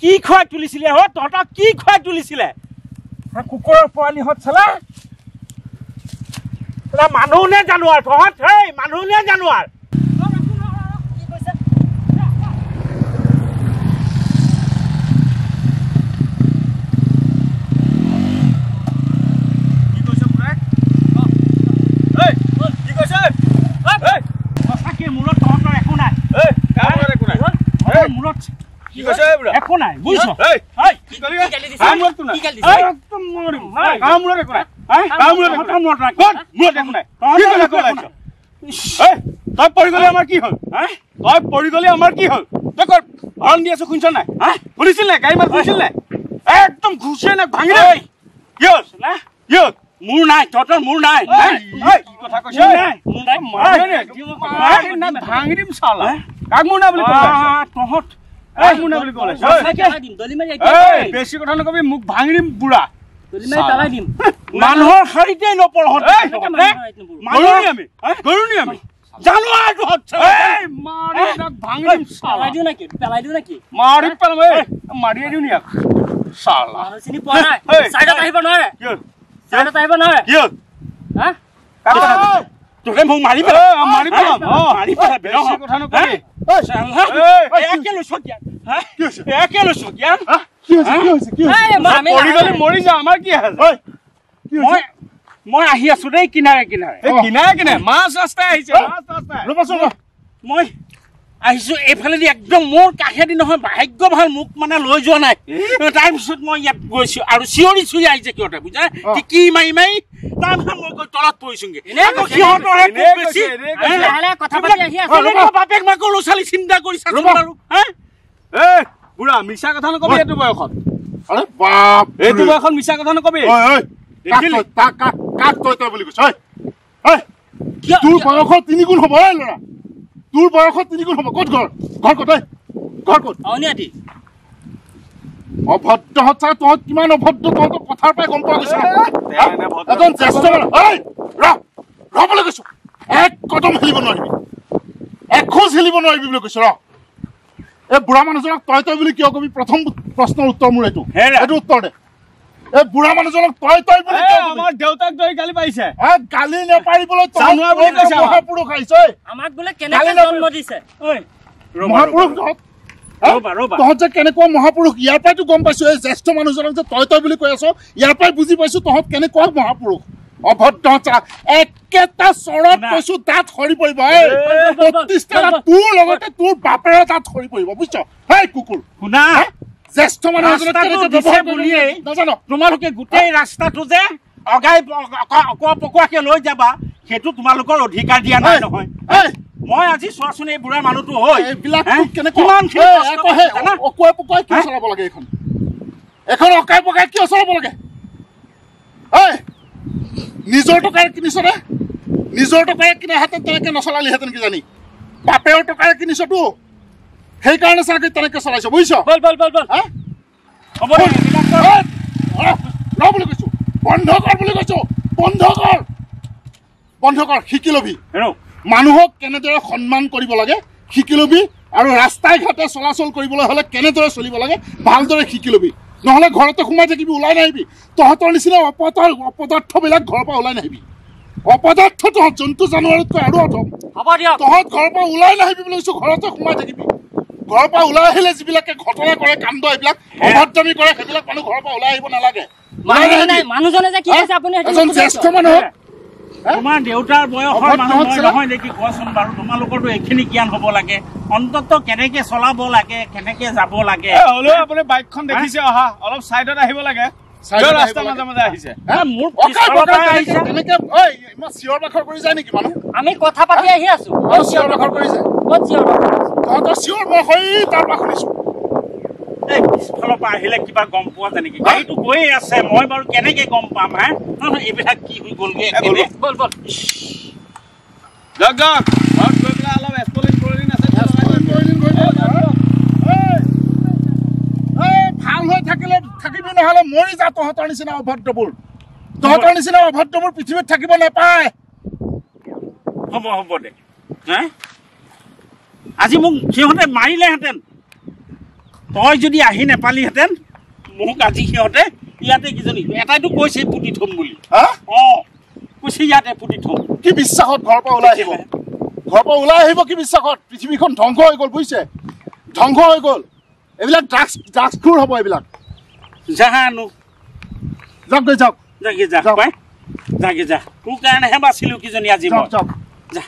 কি খুৱাই তুলিছিলে হ তহঁতক কি খুৱাই তুলিছিলে কুকুৰৰ পোৱালিহঁত চালা মানুহ নে জানোৱাৰ তহঁত হেই মানুহ নে জানোৱাৰ একো নাই বুঝছ কি কলি আমলত না একদম মরিম আমলত একো নাই আমলত আমলত না কোন মুলত একো নাই কি কলা কলাইছ এই তই পৰি গলি আমাৰ কি হল তই পৰি গলি আমাৰ কি হল তই কৰ হৰ্ণ দি আছ শুনছ নাই শুনিছিল নাই গাড়ী মাত শুনিছিল নাই একদম ঘুষে না ভাঙি দে ইয়স না ইয়স মোৰ নাই তহঁতৰ মোৰ নাই কি কথা কৈছ মোৰ নাই মাৰে না ভাঙি দিম সালা কাক মোৰ না বুলি কৈছ তহঁত মুনা বুলি কলে বেছি কথা নকবি মুখ ভাঙি দিম বুঢ়া মানুহৰ শাৰীতে নপঢ়ত গৰুনি আমি জানোৱাৰ ভাঙি দিম পেলাই দিও নেকি মাৰি পেলাম মাৰিয়ে দিও নিয়াক চালা চিনি পোৱা নাই চাইডত আহিব নোৱাৰে তোকে মোক মাৰি পেলাম বেছি কথা নকবি মৰি যা আমাৰ কি মই আহি আছো দেই কিনাৰে কিনাৰে মাছ ৰাস্তাই আহিছে মই আহিছো এইফালেদি একদম মোৰ কাষেদি নহয় ভাগ্য ভাল মোক মানে লৈ যোৱা নাই তাৰপিছত মই ইয়াত গৈছো আৰু চিঞৰি চিঞৰি আহিছে সিহঁতে বুজা কি মাৰি মাৰি তাৰপিছত মই গৈ তলত পৰিছোগে বাপেক মাকৰ ল'ৰা ছোৱালী চিন্তা কৰিছা বাৰু বুঢ়া মিছা কথা নকবি এইটো বয়সত এইটো বয়সত মিছা কথা নকবি তোৰ বয়সত 3 গুণ হ'ব ল'ৰা তোৰ বয়সত 3 গুণ হ'ব ক'ত ঘৰ ক'ত অনিয়াতি অভদ্ৰ হতা তহঁত কিমান অভদ্ৰ তহঁতৰ কথাৰ পৰাই গম পোৱা গৈছে এজন জ্যেষ্ঠ ৰবলৈ কৈছো এক কদম খেলিব নোৱাৰিবি এখোজ খেলিব নোৱাৰিবি বুলি কৈছো এই বুঢ়া মানুহজনক তই বুলি কিয় কবি প্ৰথম প্ৰশ্নৰ উত্তৰ মোৰ এইটো উত্তৰ দে এই বুঢ়া মানুহজনক তই বুলি আমাৰ দেউতাক তই গালি পাইছে গালি নেপাৰিবলৈ মহাপুৰুষ আহিছে আমাক বোলে কেনেকৈ জন্ম দিছে মহাপুৰুষ তহঁত যে কেনেকুৱা মহাপুৰুষ ইয়াৰ পৰাইতো গম পাইছো এই জ্যেষ্ঠ মানুহজনক যে তই বুলি কৈ আছ ইয়াৰ পৰাই বুজি পাইছো তহঁত কেনেকুৱা মহাপুৰুষ অভদ্ৰ একেটা চৰত কৈছো দাঁত সৰি পৰিব তোৰ লগতে তোৰ বাপেৰে দাঁত সৰি পৰিব বুজিছ হেই কুকুৰ শুনা জ্যেষ্ঠ মানুহ নাজানো তোমালোকে গোটেই ৰাস্তাটো যে অগাই পকোৱাকে লৈ যাবা সেইটো তোমালোকৰ অধিকাৰ দিয়া নাই নহয় মই আজি চোৱাচোন এই বুঢ়া মানুহটো হয় এইবিলাক অকুৱাই পকুৱাই কিয় চলাব লাগে এখন অকাই পকাই কিয় চলাব লাগে নিজৰ টকাৰে কিনিছনে নিজৰ টকাৰে কিনাহেঁতেন তেনেকে নচলালিহেঁতেন কিজানি বাপেৰৰ টকাৰে কিনিছতো সেইকাৰণে চাগে তেনেকে চলাইছ বুজিছ বুলি কৈছো বন্ধ কৰ শিকি লবি মানুহক কেনেদৰে সন্মান কৰিব লাগে শিকি লবি আৰু ৰাস্তাই ঘাটে চলাচল কৰিবলৈ হ'লে কেনেদৰে চলিব লাগে ভালদৰে শিকি লবি নহ'লে ঘৰতে সোমাই থাকিবি ওলাই নাহিবি তহঁতৰ নিচিনা অপদাৰ্থবিলাক ঘৰৰ পৰা ওলাই নাহিবি অপদাৰ্থ তহঁত জন্তু জানুৱাৰীতকৈ আৰু অধম তহঁত ঘৰৰ পৰা ওলাই নাহিবি বুলি কৈছো ঘৰতে সোমাই থাকিবি ঘৰৰ পৰা ওলাই আহিলে যিবিলাকে ঘটনা কৰে কাণ্ড এইবিলাক অভদ্ৰামি কৰে সেইবিলাক মানুহ ঘৰৰ পৰা ওলাই আহিব নালাগে এজন জ্যেষ্ঠ মানুহক তোমাৰ দেউতাৰ বয়সৰ মানুহ নহয় নেকি কোৱাচোন বাৰু তোমালোকৰতো এইখিনি জ্ঞান হ'ব লাগে অন্তত কেনেকে চলাব লাগে কেনেকে যাব লাগে হ'লেও আপুনি বাইকখন দেখিছে অহা অলপ চাইডত আহিব লাগে ৰাস্তা মাজে মাজে আহিছে মোৰ তেনেকে চিঞৰ বাখৰ কৰি যায় নেকি মানুহ আমি কথা পাতি আহি আছো চিঞৰ বাখৰ কৰিছে ক'ত চিঞৰ বাখৰ তহঁতৰ চিঞৰ মই তাৰ পৰা শুনিছো এই পিছফালৰ পৰা আহিলে কিবা গম পোৱা যায় নেকি গাড়ীটো গৈয়ে আছে মই বাৰু কেনেকে গম পাম এইবিলাক কি হৈ গ'লগে বল যাক ঘৰত গৈ পেলাই অলপ এক্সপ্লেইন কৰি দিন আছে ভাল হৈ থাকিবি নহ'লে মৰি যা তহঁতৰ নিচিনা অভদ্ৰবোৰ পৃথিৱীত থাকিব নাপায় হ'ব দে আজি মোক সিহঁতে মাৰিলেহেঁতেন তই যদি আহি নেপালিহেঁতেন মোক আজি সিহঁতে ইয়াতে কিজনী এটাইতো কৈছে পুতি থম বুলি কৈছে ইয়াতে পুতি থম কি বিশ্বাসত ঘৰৰ পৰা ওলাই আহিব কি বিশ্বাসত পৃথিৱীখন ধ্বংস হৈ গ'ল বুজিছে ধ্বংস হৈ গ'ল এইবিলাক ড্ৰাগছখোৰ হ'ব এইবিলাক জানো যাওক গৈ যাওক যাগে যা পাই যাগে যা তোৰ কাৰণেহে বাচিলো কিজনী আজি মই যা